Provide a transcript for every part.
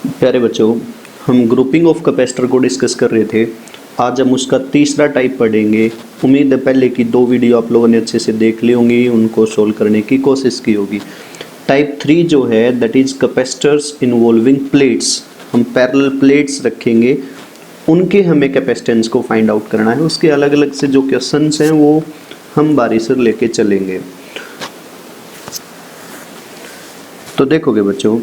प्यारे बच्चों, हम ग्रुपिंग ऑफ कैपेसिटर को डिस्कस कर रहे थे। आज हम उसका तीसरा टाइप पढ़ेंगे। उम्मीद है पहले की 2 वीडियो आप लोगों ने अच्छे से देख ली होंगी, उनको सोल्व करने की कोशिश की होगी। टाइप 3 जो है that is capacitors involving plates. हम पैरेलल प्लेट्स रखेंगे, उनके हमें कैपेसिटेंस को फाइंड आउट करना है। उसके अलग अलग से जो क्वेश्चंस हैं वो हम बारी से लेके चलेंगे। तो देखोगे बच्चों,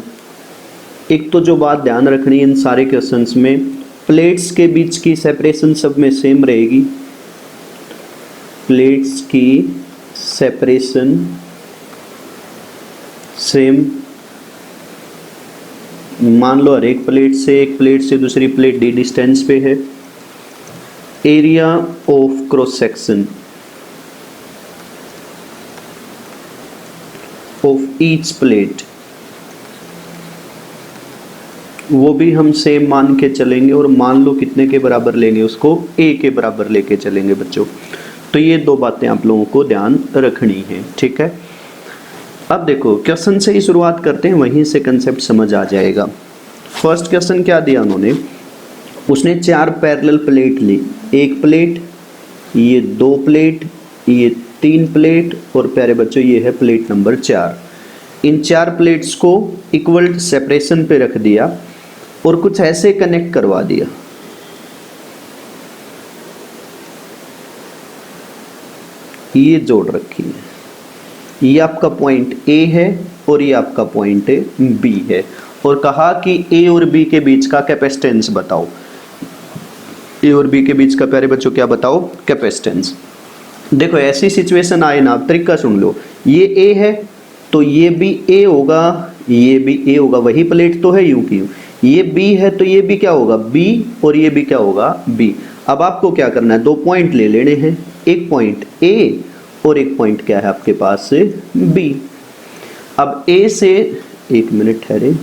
एक तो जो बात ध्यान रखनी है इन सारे क्वेश्चंस में, प्लेट्स के बीच की सेपरेशन सब में सेम रहेगी। प्लेट्स की सेपरेशन सेम। मान लो हर एक प्लेट से दूसरी प्लेट डी डिस्टेंस पे है। Area of cross section of each plate वो भी हम सेम मान के चलेंगे, और मान लो कितने के बराबर लेंगे, उसको a के बराबर लेके चलेंगे बच्चों। तो ये 2 बातें आप लोगों को ध्यान रखनी है, ठीक है। अब देखो क्वेश्चन से ही शुरुआत करते हैं, वहीं से कंसेप्ट समझ आ जाएगा। फर्स्ट क्वेश्चन क्या दिया उन्होंने, उसने 4 पैरेलल प्लेट ली। एक प्लेट, ये 2 प्लेट, ये 3 प्लेट, और प्यारे बच्चों ये है प्लेट नंबर 4। इन 4 प्लेट्स को इक्वल सेपरेशन पे रख दिया और कुछ ऐसे कनेक्ट करवा दिया। ये जोड़ रखी है, ये आपका पॉइंट A है और ये आपका पॉइंट B है, और कहा कि A और B के बीच का कैपेसिटेंस बताओ। A और B के बीच का प्यारे बच्चों क्या बताओ, कैपेसिटेंस। देखो ऐसी सिचुएशन आए ना, तरीका सुन लो। ये A है तो ये भी A होगा, ये भी A होगा, वही प्लेट तो है यूं की यूं। ये B है तो ये भी क्या होगा B, और ये भी क्या होगा B। अब आपको क्या करना है, 2 पॉइंट ले लेने हैं, एक पॉइंट A और एक पॉइंट क्या है आपके पास B। अब A से, एक मिनट ठहरे,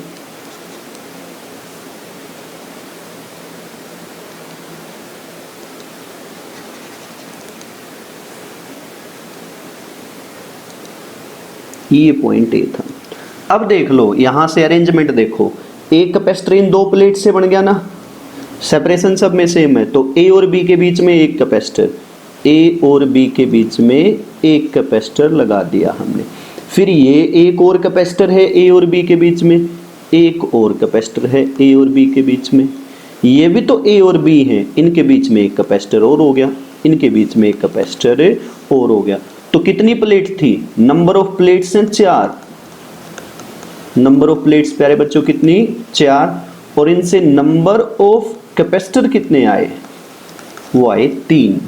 ये पॉइंट A था। अब देख लो यहां से अरेंजमेंट देखो, एक कैपेसिटर इन 2 प्लेट से बन गया ना, सेपरेशन सब में सेम है, तो A और B के बीच में एक कैपेसिटर, A और B के बीच में एक कैपेसिटर लगा दिया हमने। फिर ये एक और कैपेसिटर है A और B के बीच में, एक और कैपेसिटर है A और B के बीच में, ये भी तो A और B हैं, इनके बीच में एक कैपेसिटर और हो गया, इनके बीच में एक कैपेसिटर और हो गया। तो कितनी प्लेट थी, नंबर ऑफ प्लेट्स हैं 4। नंबर ऑफ प्लेट्स प्यारे बच्चों कितनी, 4, और इनसे नंबर ऑफ कैपेसिटर कितने आए, वो आए 3।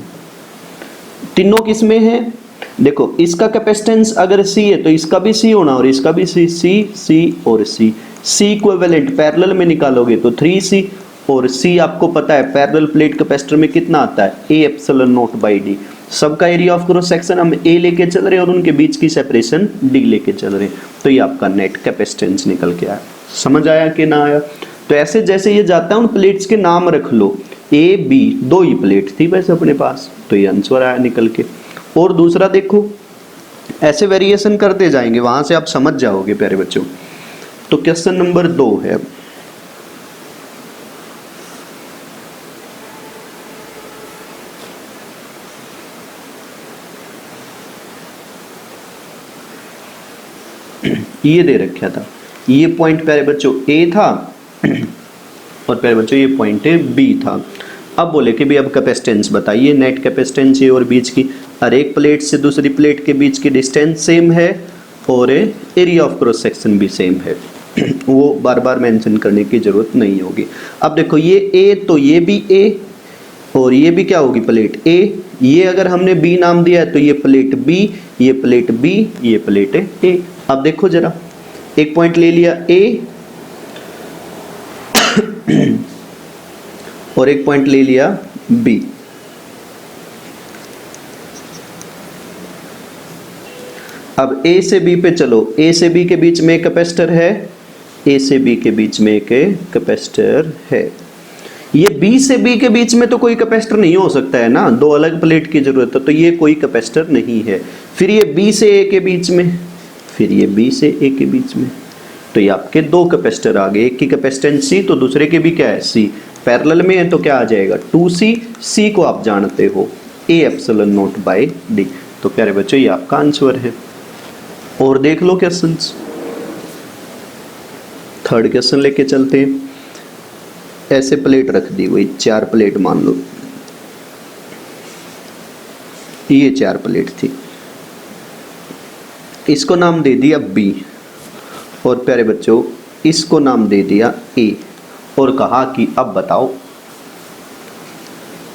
तीनों किस में है, देखो इसका कैपेसिटेंस अगर C है तो इसका भी C होना, और इसका भी C और C इक्विवेलेंट पैरेलल में निकालोगे तो 3C, और C आपको पता है पैरेलल प्लेट कैपेसिटर में कितना आता है, A epsilon not by D। सबका एरिया ऑफ क्रॉस सेक्शन हम A लेके चल रहे हैं और उनके बीच की सेपरेशन D लेके चल रहे हैं, तो ये आपका नेट कैपेसिटेंस निकल के आया। समझ आया कि ना आया। तो ऐसे जैसे ये जाता है उन प्लेट्स के नाम रख लो, A B 2 ही प्लेट थी वैसे अपने पास, तो ये आंसर आया निकल के। और दूसरा देखो, ऐसे वेरिएशन करते जाएंगे, वहां से आप समझ जाओगे प्यारे बच्चों। तो क्वेश्चन नंबर 2 है, ये दे रखा था, ये पॉइंट प्यारे बच्चों A था और प्यारे बच्चों ये पॉइंट B था। अब बोले कि भी अब कैपेसिटेंस बताइए, नेट कैपेसिटेंस ये और बीच की, हर एक प्लेट से दूसरी प्लेट के बीच की डिस्टेंस सेम है और एरिया ऑफ क्रॉस सेक्शन भी सेम है। वो बार बार मेंशन करने की जरूरत नहीं होगी। अब देखो ये A तो ये भी A, और ये भी क्या होगी प्लेट A। ये अगर हमने B नाम दिया है तो ये प्लेट B, ये प्लेट B, ये प्लेट A। अब देखो जरा, एक पॉइंट ले लिया A और एक पॉइंट ले लिया B। अब A से B पे चलो, A से B के बीच में एक कैपेसिटर है, A से B के बीच में एक कैपेसिटर है। ये B से B के बीच में तो कोई कैपेसिटर नहीं हो सकता है ना, 2 अलग प्लेट की जरूरत है, तो ये कोई कैपेसिटर नहीं है। फिर ये B से A के बीच में, फिर ये B से A के बीच में, तो ये आपके दो कैपेसिटर आ गए, एक की कैपेसिटेंस C तो दूसरे के भी क्या है C, पैरेलल में है तो क्या आ जाएगा 2C, C को आप जानते हो A epsilon naught by D। तो प्यारे बच्चों ये आपका आंसर है। और देख लो क्वेश्चंस, थर्ड क्वेश्चन लेके चलते हैं। ऐसे प्लेट रख दी हुई, 4 प्लेट मान लो, ये 4 प्लेट थी, इसको नाम दे दिया B और प्यारे बच्चों इसको नाम दे दिया A और कहा कि अब बताओ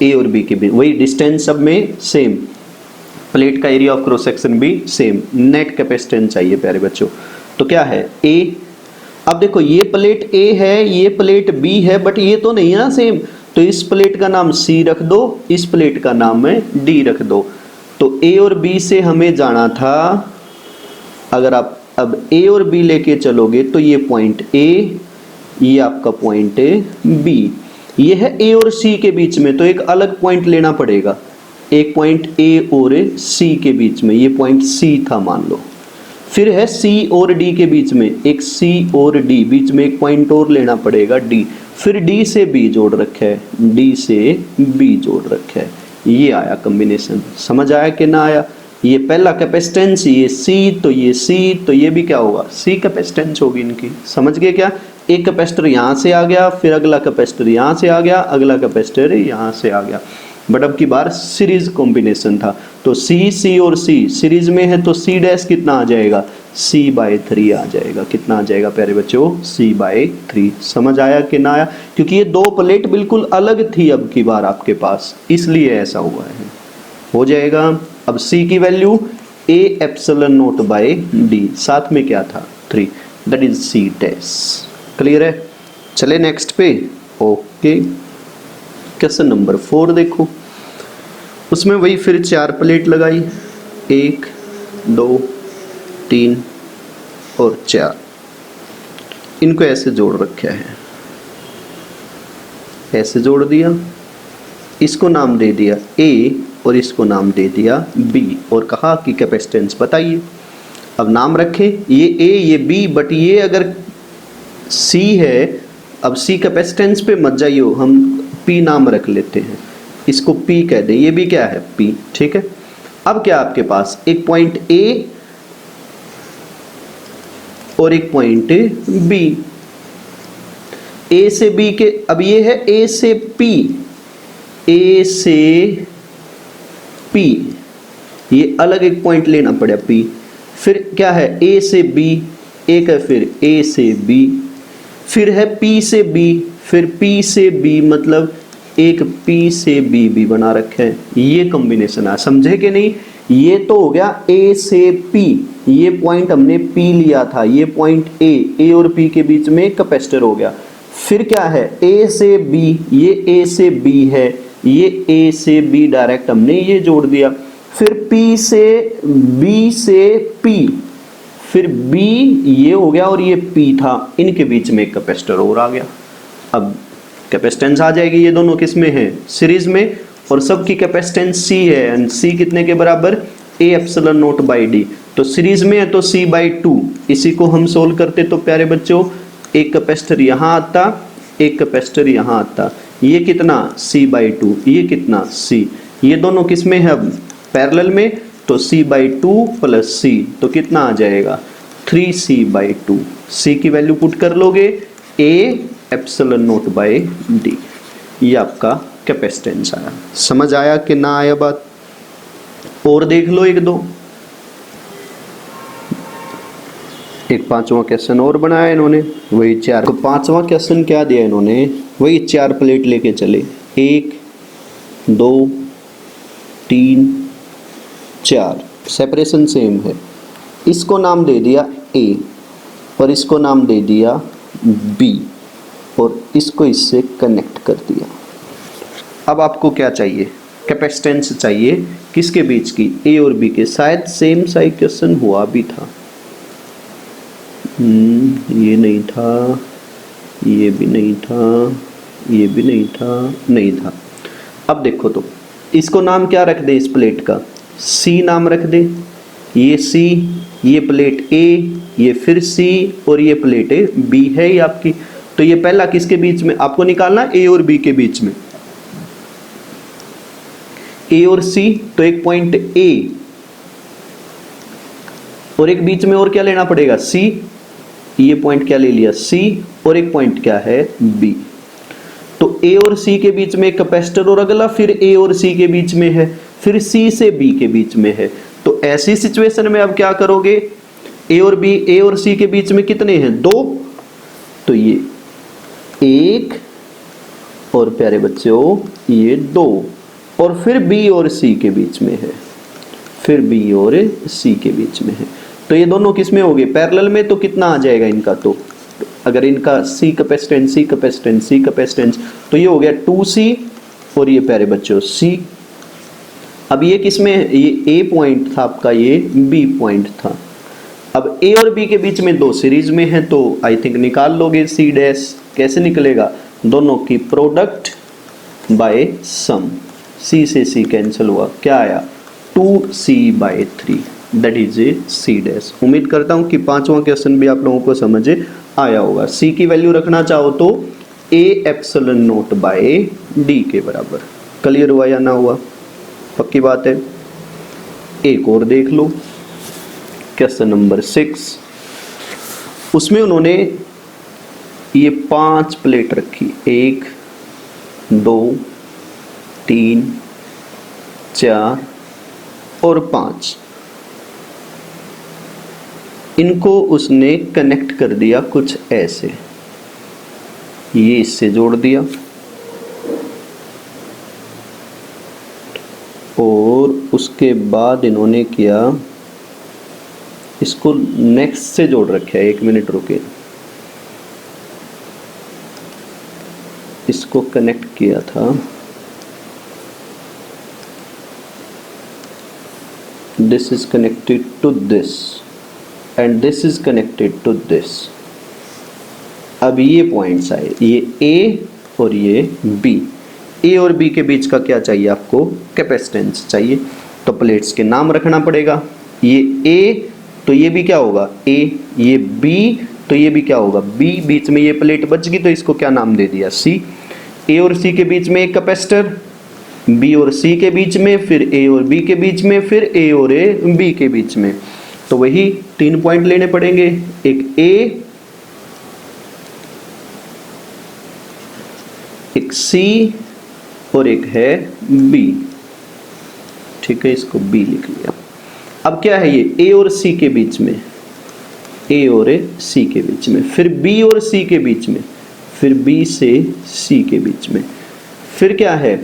A और B के बीच वही डिस्टेंस सब में सेम, प्लेट का एरिया ऑफ क्रॉस सेक्शन भी सेम, नेट कैपेसिटेंस चाहिए प्यारे बच्चों। तो क्या है A, अब देखो ये प्लेट A है, ये प्लेट B है, बट ये तो नहीं है ना सेम, तो इस प्लेट का नाम C रख दो, इस प्लेट का नाम है D रख दो। तो A और B से हमें जाना था, अगर आप अब A और B लेके चलोगे तो ये पॉइंट A, ये आपका पॉइंट है B, ये है A और C के बीच में, तो एक अलग पॉइंट लेना पड़ेगा, एक पॉइंट A और C के बीच में, ये पॉइंट C था मान लो। फिर है C और D के बीच में, एक C और D बीच में एक पॉइंट और लेना पड़ेगा D, फिर D से B जोड़ रखा है, D से B जोड़ रखा है, ये आया कॉम्बिनेशन। समझ आया कि ना आया? ये पहला कैपेसिटेंस, ये C तो ये C, तो ये भी क्या होगा C कैपेसिटेंस होगी इनकी। समझ गए क्या? एक कैपेसिटर यहाँ से आ गया, फिर अगला कैपेसिटर यहाँ से आ गया, अगला कैपेसिटर यहाँ से आ गया, बट अब की बार सीरीज कॉम्बिनेशन था। तो C और C सीरीज में है तो C डैश कितना आ जाएगा C/3 आ जाएगा। कितना आ जाएगा प्यारे बच्चों C/3। समझ आया कि ना आया? क्योंकि ये दो प्लेट बिल्कुल अलग थी अब की बार आपके पास, इसलिए ऐसा हुआ है। हो जाएगा। अब C की value A epsilon naught by D, साथ में क्या था 3, that is C dash. Clear है? चले नेक्स्ट पे। ओके, क्वेश्चन नंबर 4 देखो, उसमें वही फिर 4 प्लेट लगाई, 1 2 3 और 4, इनको ऐसे जोड़ रखा है, ऐसे जोड़ दिया, इसको नाम दे दिया A और इसको नाम दे दिया B और कहा कि कैपेसिटेंस बताइए। अब नाम रखे, ये A ये B, बट ये अगर C है, अब C कैपेसिटेंस पे मत जाइयो, हम P नाम रख लेते हैं, इसको P कह दें, ये भी क्या है P। ठीक है। अब क्या आपके पास एक पॉइंट A और एक पॉइंट B, A से B के, अब ये है A से P, A से P, ये अलग एक पॉइंट लेना पड़ा P। फिर क्या है A से B, एक है फिर A से B, फिर है P से B, फिर P से B, मतलब एक P से B भी बना रखे हैं। ये कॉम्बिनेशन है, समझे कि नहीं? ये तो हो गया A से P, ये पॉइंट हमने P लिया था, ये पॉइंट A और P के बीच में कैपेसिटर हो गया। फिर क्या है A से B, ये A से B है, ये A से B डायरेक्ट हमने ये जोड़ दिया। फिर P से B से P, फिर B ये हो गया और ये P था, इनके बीच में एक कैपेसिटर और आ गया। अब कैपेसिटेंस आ जाएगी, ये दोनों किस में है सीरीज में, और सबकी कैपेसिटेंस C है, एंड C कितने के बराबर A epsilon naught by D। तो सीरीज में है तो C/2, इसी को हम सोल्व करते तो प्यारे बच्चों एक कैपेसिटर यहाँ आता, एक कैपेसिटर यहाँ आता, ये कितना C/2, ये कितना C, ये दोनों किस में है अब पैरेलल में, तो C/2 प्लस C, तो कितना आ जाएगा 3C/2। C की वैल्यू पुट कर लोगे A epsilon naught by D, ये आपका कैपेसिटेंस आया। समझ आया कि ना आया बात? और देख लो एक दो, एक 5वां क्वेश्चन और बनाया इन्होंने, वही 4। तो 5वां क्वेश्चन क्या दिया इन्होंने, वही 4 प्लेट लेके चले, 1 2 3 4, सेपरेशन सेम है, इसको नाम दे दिया A और इसको नाम दे दिया B और इसको इससे कनेक्ट कर दिया। अब आपको क्या चाहिए, कैपेसिटेंस चाहिए, किसके बीच की, A और B के। शायद सेम साइज क्वेश्चन हुआ भी था, ये नहीं था, ये भी नहीं था, ये भी नहीं था, नहीं था। अब देखो तो इसको नाम क्या रख दे, इस प्लेट का C नाम रख दे, ये सी, ये प्लेट ए, ये फिर सी और ये प्लेट बी है ये आपकी। तो ये पहला किसके बीच में आपको निकालना, ए और बी के बीच में, ए और सी। तो एक पॉइंट ए और एक बीच में और क्या लेना पड़ेगा, सी। ये पॉइंट क्या ले लिया, सी, और एक पॉइंट क्या है, बी। तो ए और सी के बीच में एक कैपेसिटर और अगला फिर ए और सी के बीच में है, फिर सी से बी के बीच में है। तो ऐसी सिचुएशन में अब क्या करोगे, ए और बी, ए और सी के बीच में कितने हैं, 2। तो ये 1 और प्यारे बच्चों ये 2, और फिर बी और सी के बीच में है, फिर बी और सी के बीच में है। तो ये दोनों किस में हो गए, पैरेलल में। तो कितना आ जाएगा इनका, तो अगर इनका सी कैपेसिटेंस, सी कैपेसिटेंस, सी कैपेसिटेंस, तो ये हो गया 2C और ये प्यारे बच्चों C। अब ये किस में, ये A पॉइंट था आपका, ये B पॉइंट था। अब A और B के बीच में 2 सीरीज में है, तो आई थिंक निकाल लोगे C डैश। कैसे निकलेगा, दोनों की प्रोडक्ट बाय सम, C से C कैंसिल हुआ, क्या आया 2C/3, that is a C dash. उम्मीद करता हूँ कि 5वां क्वेश्चन भी आप लोगों को समझ आया होगा। C की वैल्यू रखना चाहो तो A epsilon naught by D के बराबर। क्लियर हुआ या ना हुआ, पक्की बात है। एक और देख लो, क्वेश्चन नंबर 6, उसमें उन्होंने ये 5 प्लेट रखी, 1 2 3 4 और 5। इनको उसने कनेक्ट कर दिया कुछ ऐसे, ये इससे जोड़ दिया और उसके बाद इन्होंने किया इसको नेक्स्ट से जोड़ रखा है। 1 मिनट रुके, इसको कनेक्ट किया था, this is connected to this and this is connected to this। अब ये पॉइंट्स आए, ये A और ये B। A और B के बीच का क्या चाहिए आपको, कैपेसिटेंस चाहिए। तो प्लेट्स के नाम रखना पड़ेगा, ये A तो ये भी क्या होगा A, ये B तो ये भी क्या होगा B। बीच में ये प्लेट बच गई तो इसको क्या नाम दे दिया C। A और C के बीच में एक कैपेसिटर, B और C के बीच में, फिर A और B के बीच में, फिर A और B के बीच में। तो वही 3 पॉइंट लेने पड़ेंगे, एक A, एक C और एक है B। ठीक है, इसको B लिख लिया। अब क्या है, ये A और C के बीच में, A और C के बीच में, फिर B और C के बीच में, फिर B से C के बीच में, फिर क्या है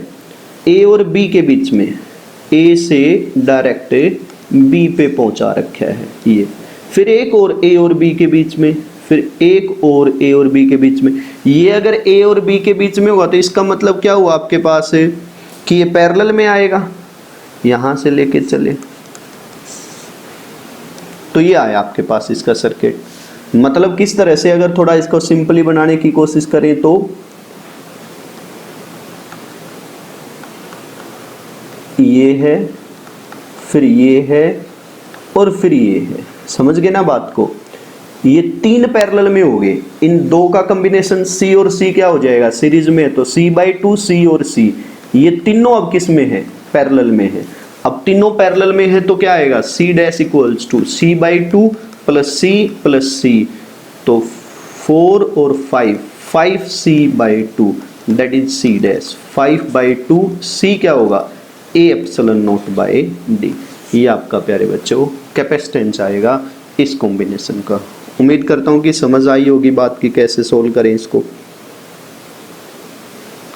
A और B के बीच में, A से डायरेक्ट B पे पहुंचा रखा है ये, फिर एक और A और B के बीच में, फिर एक और A और B के बीच में। ये अगर A और B के बीच में हुआ तो इसका मतलब क्या हुआ आपके पास है कि ये पैरेलल में आएगा, यहां से लेके चले तो ये आया आपके पास इसका सर्किट। मतलब किस तरह से, अगर थोड़ा इसको सिंपली बनाने की कोशिश करें तो ये है, फिर ये है और फिर ये है। समझ गए ना बात को, ये 3 पैरेलल में हो गए। इन 2 का कॉम्बिनेशन C और C क्या हो जाएगा, सीरीज में है तो C/2 C और C। ये तीनों अब किस में है, पैरेलल में है। अब तीनों पैरेलल में है तो क्या आएगा, C dash equals to C/2 plus C plus C। तो 4 और 5, 5C/2 that is C dash. 5/2 C क्या होगा, A epsilon naught by D। ये आपका प्यारे बच्चों कैपेसिटेंस आएगा इस कॉम्बिनेशन का। उम्मीद करता हूँ कि समझ आई होगी बात की कैसे सोल्व करें इसको।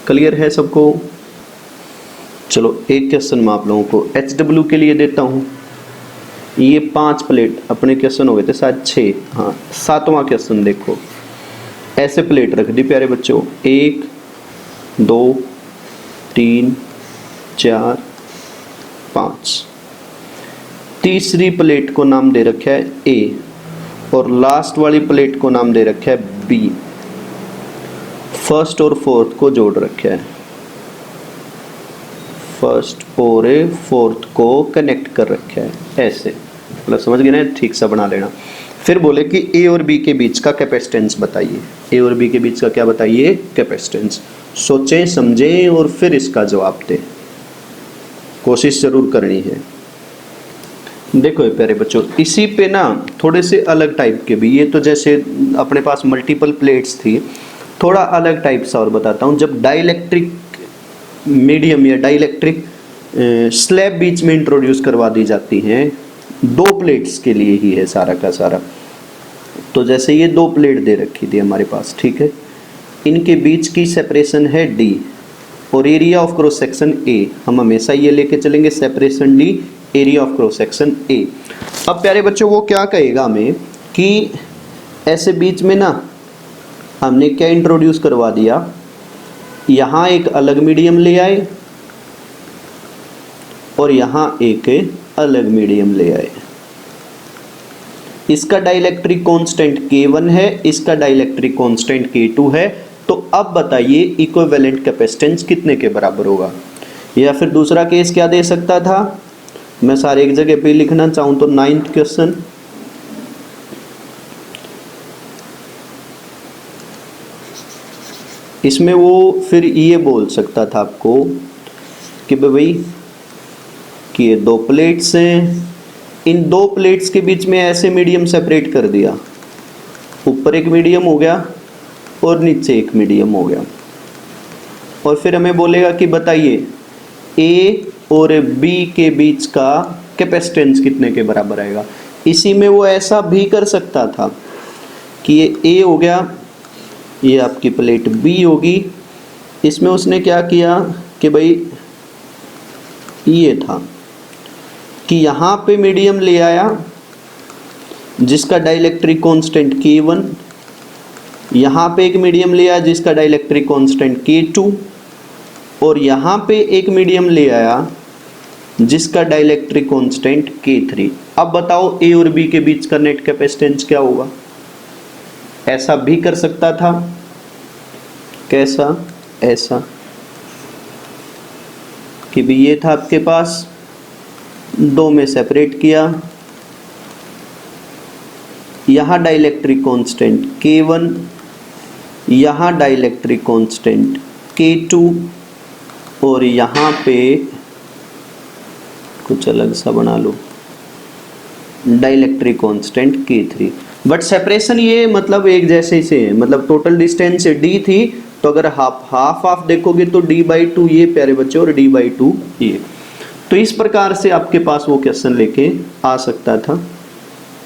क्लियर है सबको। चलो एक क्वेश्चन मैं आप लोगों को HW के लिए देता हूँ। ये 5 प्लेट अपने क्वेश्चन हो गए थे शायद 6, हाँ 7वां क्वेश्चन देखो। ऐसे प्लेट रख दी प्यारे बच्चों, 1 2 3 4 5। तीसरी प्लेट को नाम दे रखा है A और लास्ट वाली प्लेट को नाम दे रखा है B। फर्स्ट और फोर्थ को जोड़ रखा है, फर्स्ट और फोर्थ को कनेक्ट कर रखा है ऐसे। मतलब समझ गए ना, ठीक सा बना लेना। फिर बोले कि ए और बी के बीच का कैपेसिटेंस बताइए। ए और बी के बीच का क्या बताइए? कैपेसिटेंस। सोचें समझें और फिर इसका जवाब दें, कोशिश जरूर करनी है। देखो ये प्यारे बच्चों, इसी पे ना थोड़े से अलग टाइप के भी, ये तो जैसे अपने पास मल्टीपल प्लेट्स थी, थोड़ा अलग टाइप सा और बताता हूँ। जब डाइलेक्ट्रिक मीडियम या डाइलेक्ट्रिक स्लैब बीच में इंट्रोड्यूस करवा दी जाती हैं, दो प्लेट्स के लिए ही है सारा का सारा। तो जैसे ये दो प्लेट दे रखी थी हमारे पास, ठीक है, इनके बीच की सेपरेशन है D और area of cross section A। हम हमेशा ये लेके चलेंगे, separation D, area of cross section A। अब प्यारे बच्चों वो क्या कहेगा हमें कि ऐसे बीच में ना हमने क्या इंट्रोड्यूस करवा दिया, यहाँ एक अलग मीडियम ले आए और यहाँ एक अलग मीडियम ले आए। इसका डाइलेक्ट्रिक कांस्टेंट K1 है, इसका डाइलेक्ट्रिक कांस्टेंट K2 है। तो अब बताइए इक्विवेलेंट कैपेसिटेंस कितने के बराबर होगा? या फिर दूसरा केस क्या दे सकता था, मैं सारे एक जगह पे लिखना चाहूं तो 9th क्वेश्चन, इसमें वो फिर ये बोल सकता था आपको कि भाई कि ये दो प्लेट्स हैं, इन दो प्लेट्स के बीच में ऐसे मीडियम सेपरेट कर दिया, ऊपर एक मीडियम हो गया और नीचे एक मीडियम हो गया। और फिर हमें बोलेगा कि बताइए ए और बी के बीच का कैपेसिटेंस कितने के बराबर आएगा। इसी में वो ऐसा भी कर सकता था कि ये ए हो गया, ये आपकी प्लेट बी होगी, इसमें उसने क्या किया कि भाई ये था कि यहाँ पे मीडियम ले आया जिसका डाइलेक्ट्रिक कांस्टेंट K1, यहाँ पे एक मीडियम ले आया जिसका डाइलेक्ट्रिक कांस्टेंट K2 और यहाँ पे एक मीडियम ले आया जिसका डाइलेक्ट्रिक कांस्टेंट K3। अब बताओ ए और बी के बीच का नेट कैपेसिटेंस क्या होगा? ऐसा भी कर सकता था, कैसा? ऐसा कि भी ये था आपके पास, दो में सेपरेट किया, यहाँ डाइलेक्ट्रिक कांस्टेंट K1, यहाँ डाइलेक्ट्रिक कांस्टेंट K2 और यहाँ पे कुछ अलग सा बना लो, dielectric constant K3। But separation ये मतलब एक जैसे ही से है, मतलब टोटल डिस्टेंस D थी, तो अगर हाफ देखोगे तो D/2 ये प्यारे बच्चों और D/2 ये। तो इस प्रकार से आपके पास वो क्वेश्चन लेके आ सकता था।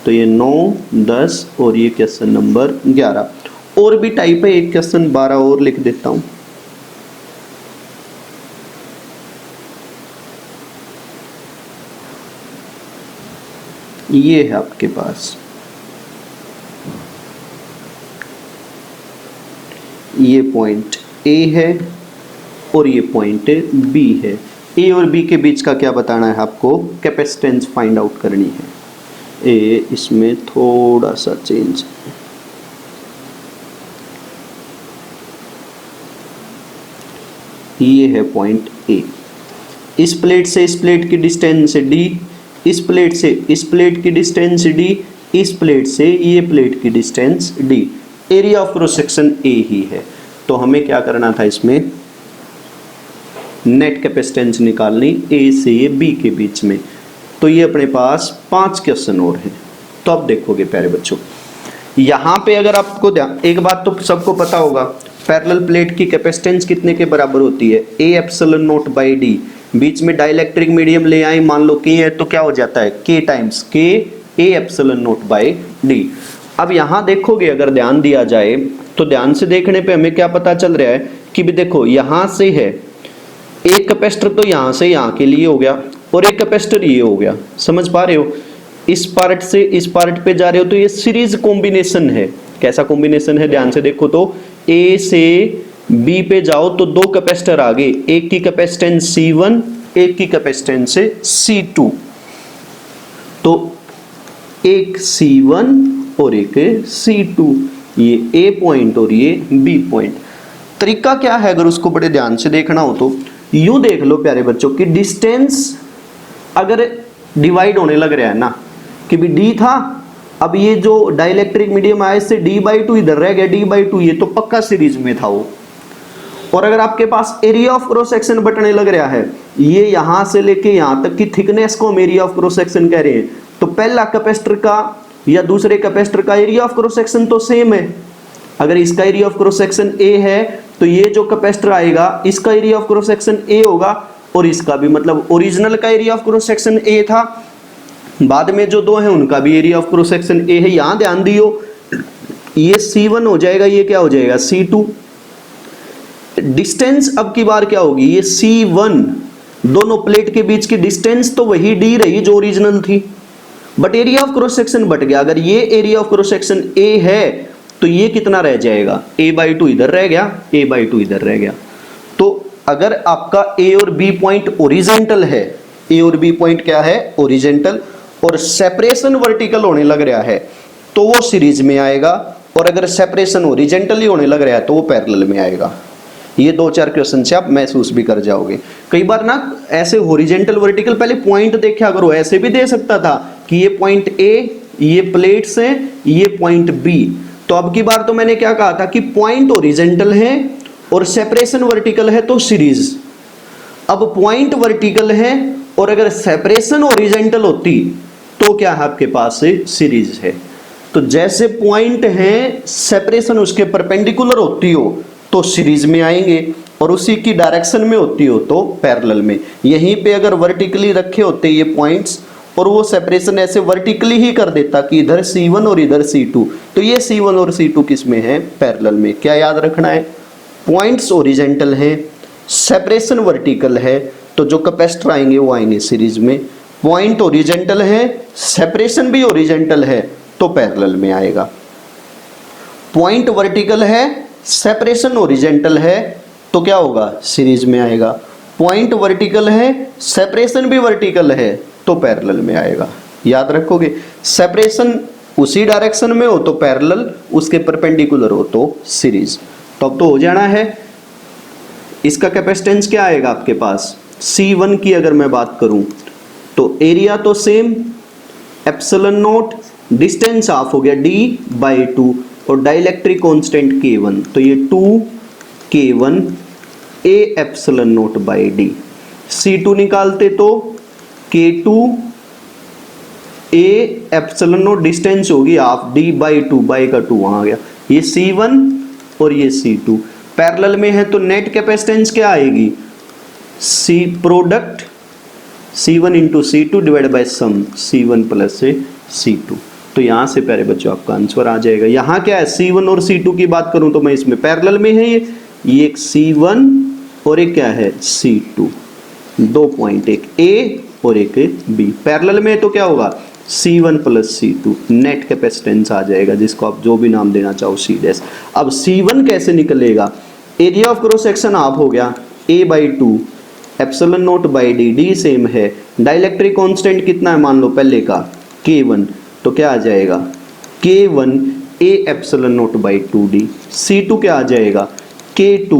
तो ये 9, 10 और ये क्वेश्चन नंबर 11। और भी टाइप है, एक क्वेश्चन 12 और लिख देता हूँ। ये है आपके पास, ये पॉइंट A है और ये पॉइंट B है। ए और बी के बीच का क्या बताना है आपको? कैपेसिटेंस फाइंड आउट करनी है। ए इसमें थोड़ा सा चेंज, ये है पॉइंट A। इस प्लेट से इस प्लेट की डिस्टेंस D, इस प्लेट से इस प्लेट की डिस्टेंस D, इस प्लेट से ये प्लेट की distance D। Area of cross section A ही है। तो हमें क्या करना था, इसमें नेट कैपेसिटेंस निकालनी A से B के बीच में। तो ये अपने पास 5 क्वेश्चन और हैं। तो अब देखोगे प्यारे बच्चों, यहाँ पे अगर आपको एक बात तो सबको पता होगा, पैरेलल प्लेट की कैपेसिटेंस कितने के बराबर होती है? A epsilon not by D। बीच में डाइलेक्ट्रिक मीडियम ले आए, मान लो K है तो क्या हो जाता है? K times K A epsilon not by D। अब यहाँ देखोगे अगर ध्यान दिया जाए तो ध्यान से देखने पे हमें क्या पता चल रहा है कि भी देखो यहाँ से है एक कैपेसिटर, तो यहाँ से यहाँ के लिए हो गया और एक कैपेसिटर ये हो गया। समझ पा रहे हो? इस पार्ट से इस पार्ट पे जा रहे हो तो ये सीरीज कॉम्बिनेशन है। कैसा कॉम्बिनेशन है? ध्यान से देखो तो A से B पे जाओ तो दो कैपेसिटर आ गए, एक की कैपेसिटेंस C1, एक की कैपेसिटेंस C2। तो एक C1 और एक C2, ये A पॉइंट और ये B पॉइंट। तरीका क्या है अगर उसको बड़े ध्यान से देखना हो तो यूं देख लो प्यारे बच्चों कि डिस्टेंस अगर डिवाइड होने लग रहा है ना, कि भी डी था, अब ये जो डाइलेक्ट्रिक मीडियम आया इससे d/2 इधर रह गया, d/2 ये तो पक्का सीरीज में था वो। और अगर आपके पास एरिया ऑफ क्रॉस सेक्शन बटने लग रहा है, ये यहां से लेके यहां तक की थिकनेस को हम एरिया ऑफ क्रॉस सेक्शन कह रहे हैं, तो पहला कैपेसिटर का या दूसरे कैपेसिटर का एरिया ऑफ क्रॉस सेक्शन तो सेम है। अगर इसका area of cross section A है तो ये जो कैपेसिटर आएगा इसका area of cross section A होगा, और इसका भी, मतलब ओरिजिनल का area of cross section A था, बाद में जो दो है उनका भी area of cross section A है। यहां ध्यान दियो, ये C1 हो जाएगा, ये क्या हो जाएगा C2। डिस्टेंस अब की बार क्या होगी, ये C1 दोनों प्लेट के बीच की डिस्टेंस तो वही d रही जो ओरिजिनल थी, but area of cross section but गया। अगर ये area of cross section a है तो ये कितना रह जाएगा, a/2 इधर रह गया, a/2 इधर रह गया। तो अगर आपका a और b पॉइंट ओरिजेंटल है, a और b पॉइंट क्या है, ओरिजेंटल, और सेपरेशन वर्टिकल होने लग रहा है तो वो सीरीज में आएगा, और अगर सेपरेशन ओरिजेंटली होने लग रहा है तो वो पैरेलल में आएगा। ये 2-4 क्वेश्चन से आप महसूस भी कर जाओगे। कई बार ना ऐसे हॉरिजेंटल वर्टिकल पहले पॉइंट देखा करो, ऐसे भी दे सकता था कि ये पॉइंट ए, ये प्लेट्स हैं, ये पॉइंट बी। तो अब की बार तो मैंने क्या कहा था कि पॉइंट ओरिजेंटल है और सेपरेशन वर्टिकल है तो सीरीज। अब पॉइंट वर्टिकल है और अगर सेपरेशन ओरिजेंटल होती तो क्या है आपके पास से सीरीज है। तो जैसे पॉइंट है सेपरेशन उसके परपेंडिकुलर होती हो तो सीरीज में आएंगे, और उसी की डायरेक्शन में होती हो तो पैरेलल में। यहीं पे अगर वर्टिकली रखे होते ये पॉइंट्स और वो सेपरेशन ऐसे वर्टिकली ही कर देता कि इधर C1 और इधर C2, तो ये C1 और C2 किस में है, पैरेलल में। क्या याद रखना है, पॉइंट्स ओरिजेंटल है, सेपरेशन वर्टिकल है, तो जो कैपेसिटर आएंगे वो आएंगे सीरीज में। पॉइंट ओरिजेंटल है, सेपरेशन भी ओरिजेंटल है तो पैरेलल में आएगा। पॉइंट वर्टिकल है, सेपरेशन ओरिजेंटल है तो क्या होगा, सीरीज में आएगा। पॉइंट वर्टिकल है, सेपरेशन भी वर्टिकल है तो पैरेलल में आएगा। याद रखोगे, सेपरेशन उसी डायरेक्शन में हो तो पैरेलल, उसके परपेंडिकुलर हो तो सीरीज। तो अब तो हो जाना है। इसका कैपेसिटेंस क्या आएगा आपके पास, C1 की अगर मैं बात करूं तो एरिया तो same, epsilon not, distance half हो गया d/2, और डाइलेक्ट्रिक कांस्टेंट K1, तो ये 2K1 A epsilon not by D. C2 निकालते तो K2 A epsilon not, distance होगी हाफ, d/2, बाई का 2 वहां आ गया, ये C1 और ये C2 पैरेलल में है तो नेट कैपेसिटेंस क्या आएगी, C product C1 into C2 divide by sum C1 plus C2। तो यहाँ से प्यारे बच्चों आपका आंसर आ जाएगा। यहाँ क्या है, C1 और C2 की बात करूं तो मैं इसमें पैरेलल में है, ये एक C1 और एक क्या है C2, 2 पॉइंट, एक A और एक B पैरेलल में, तो क्या होगा C1 plus C2, net capacitance आ जाएगा, जिसको आप जो भी नाम देना चाहो C'। अब C1 कैसे निकलेगा, area of cross section half हो गया A/2 epsilon not by D, D same है, डाइलेक्ट्रिक कांस्टेंट कितना है मान लो पहले का K1, तो क्या आ जाएगा K1 A epsilon not by 2D। C2 क्या आ जाएगा K2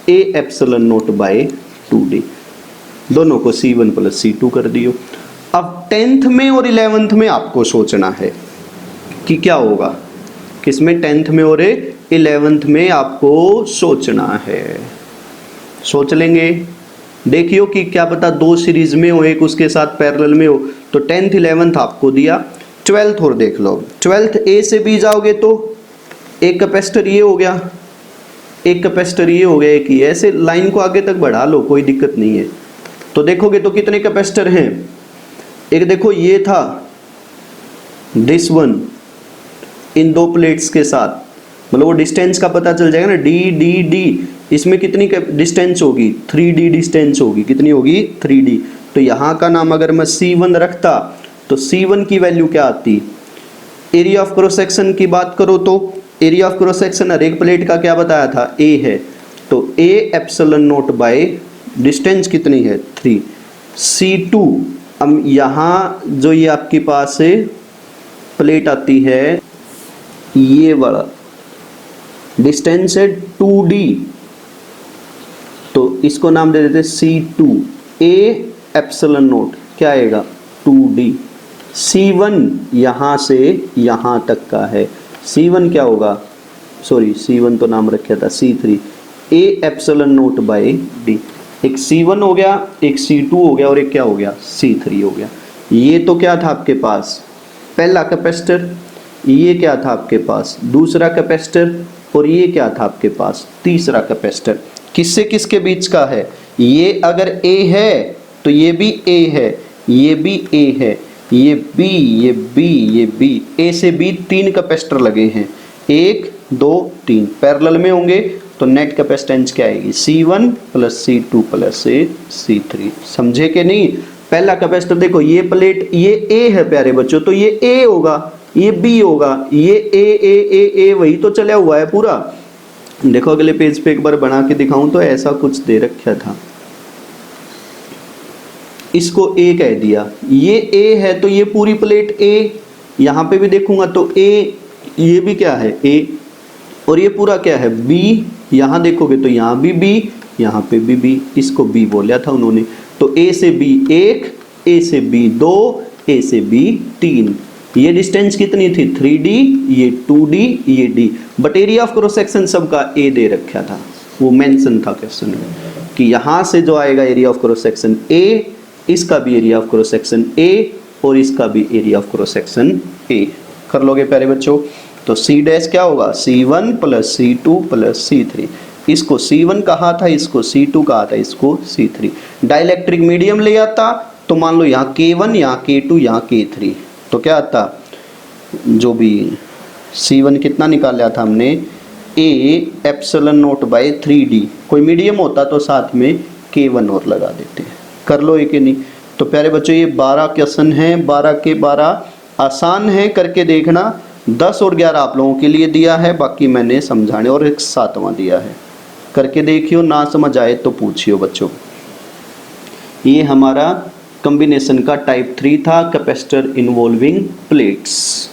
A epsilon not by 2D। दोनों को C1 प्लस C2 कर दियो। अब 10th में और 11th में आपको सोचना है कि क्या होगा, किसमें 10th में और 11th में आपको सोचना है। सोच लेंगे, देखियो कि क्या पता 2 सीरीज में हो, एक उसके साथ पैरेलल में हो। तो 10th 11th आपको दिया, 12th और देख लो। 12th A से B जाओगे तो एक कैपेसिटर ये हो गया, एक कैपेसिटर ये हो गया, एक ही, ऐसे लाइन को आगे तक बढ़ा लो, कोई दिक्कत नहीं है। तो देखोगे तो कितने कैपेसिटर हैं, एक देखो ये था दिस वन इन 2 प्लेट्स के साथ, मतलब वो डिस्टेंस का पता चल जाएगा ना, D। इसमें कितनी डिस्टेंस होगी, 3D डिस्टेंस होगी, कितनी होगी 3D। तो यहाँ का नाम अगर मैं C1 रखता तो C1 की वैल्यू क्या आती, एरिया ऑफ क्रॉस सेक्शन की बात करो तो एरिया ऑफ क्रॉस सेक्शन हर एक प्लेट का क्या बताया था, A है, तो A epsilon not by distance कितनी है 3। C2, अब यहाँ जो ये आपके पास है प्लेट आती है, ये वाला डिस्टेंस है 2D, तो इसको नाम दे देते C2 A एप्सिलॉन नॉट, क्या आएगा 2D। C1 यहाँ से यहाँ तक का है, C1 क्या होगा, सॉरी C1 तो नाम रखा था C3, A epsilon naught by D. एक C1 हो गया, एक C2 हो गया और एक क्या हो गया, C3 हो गया। ये तो क्या था आपके पास पहला कैपेसिटर, ये क्या था आपके पास दूसरा कैपेसिटर, और ये क्या था आपके पास तीसरा कैपेसिटर। किससे किसके बीच का है, ये अगर A है तो ये भी A है, ये भी A है, ये B, ये B, ये B, A से B 3 कैपेसिटर लगे हैं, 1 2 3 पैरेलल में होंगे, तो नेट कैपेसिटेंस क्या आएगी, C1 plus C2 plus C3। समझे कि नहीं। पहला कैपेसिटर देखो, ये प्लेट ये A है प्यारे बच्चों, तो ये A होगा, ये B होगा, ये A वही तो चला हुआ है पूरा। देखो अगले पेज पे एक बार बना के दिखाऊं तो ऐसा कुछ दे रखा था, इसको A कह दिया, ये A है तो ये पूरी प्लेट A, यहाँ पे भी देखूंगा तो A, ये भी क्या है A, और ये पूरा क्या है B, यहाँ देखोगे तो यहाँ भी B, यहाँ पे भी B, इसको B बोला था उन्होंने। तो A से B 1, A से B 2, A से B 3, ये डिस्टेंस कितनी थी 3D, ये 2D, ये D, but area of cross section सबका A दे रखा था, वो मेंशन था क्वेश्चन में कि यहाँ से जो आएगा area of cross section A, इसका भी area of cross section A और इसका भी area of cross section A। कर लोगे प्यारे बच्चों। तो C डैश क्या होगा, C1 plus C2 plus C3, इसको C1 कहा था, इसको C2 कहा था, इसको C3। डाइलेक्ट्रिक मीडियम ले आता तो मान लो यहाँ K1, यहाँ K2, यहाँ K3, तो क्या आता, जो भी C1 कितना निकाला था हमने, A epsilon naught bye 3D, कोई मीडियम होता तो साथ में K1 और लगा देते हैं। कर लो एक नहीं। तो प्यारे बच्चों ये 12 क्वेश्चन हैं, 12 के 12 आसान है, करके देखना। 10 और 11 आप लोगों के लिए दिया है, बाकी मैंने समझाने, और एक 7वां दिया है, करके देखियो, ना समझ आए तो पूछियो बच्चों। ये हमारा कॉम्बिनेशन का टाइप 3 था, कैपेसिटर इन्वॉल्विंग प्लेट्स।